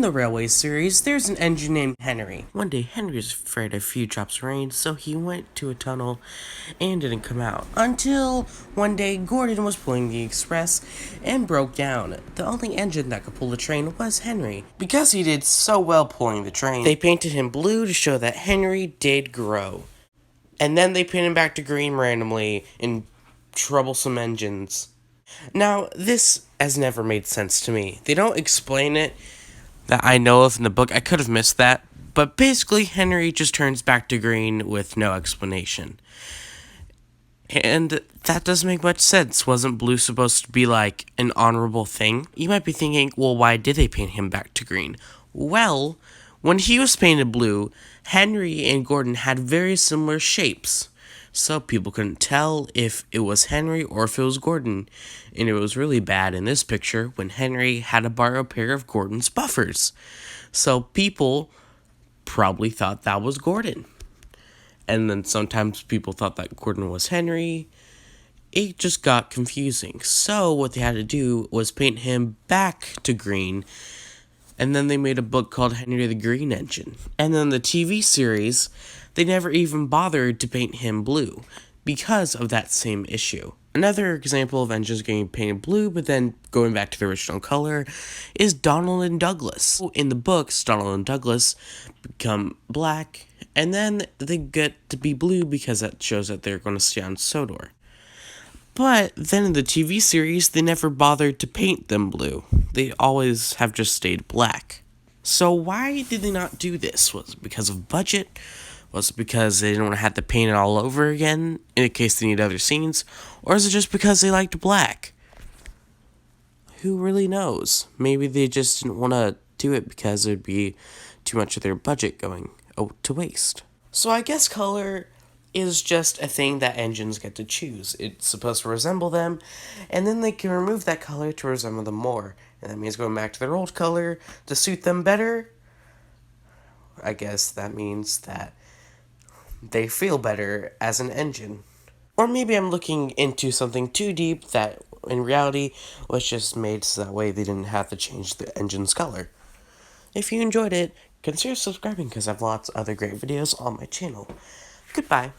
the Railway series, there's an engine named Henry. One day, Henry was afraid of a few drops of rain, so he went to a tunnel and didn't come out. Until one day, Gordon was pulling the express and broke down. The only engine that could pull the train was Henry. Because he did so well pulling the train, they painted him blue to show that Henry did grow. And then they painted him back to green randomly in troublesome engines. Now, this has never made sense to me. They don't explain it that I know of in the book. I could have missed that. But basically, Henry just turns back to green with no explanation. And that doesn't make much sense. Wasn't blue supposed to be like an honorable thing? You might be thinking, well, why did they paint him back to green? Well, when he was painted blue, Henry and Gordon had very similar shapes. So people couldn't tell if it was Henry or if it was Gordon. And it was really bad in this picture when Henry had to borrow a pair of Gordon's buffers. So people probably thought that was Gordon. And then sometimes people thought that Gordon was Henry. It just got confusing. So what they had to do was paint him back to green. And then they made a book called Henry the Green Engine. And then the TV series, they never even bothered to paint him blue because of that same issue. Another example of engines getting painted blue but then going back to the original color is Donald and Douglas. In the books, Donald and Douglas become black and then they get to be blue because that shows that they're going to stay on Sodor. But then in the TV series, they never bothered to paint them blue. They always have just stayed black. So why did they not do this? Was it because of budget? Was it because they didn't want to have to paint it all over again in case they need other scenes? Or is it just because they liked black? Who really knows? Maybe they just didn't want to do it because it would be too much of their budget going to waste. So I guess color is just a thing that engines get to choose. It's supposed to resemble them, and then they can remove that color to resemble them more. And that means going back to their old color to suit them better. I guess that means that they feel better as an engine. Or maybe I'm looking into something too deep that in reality was just made so that way they didn't have to change the engine's color. If you enjoyed it, consider subscribing because I have lots of other great videos on my channel. Goodbye.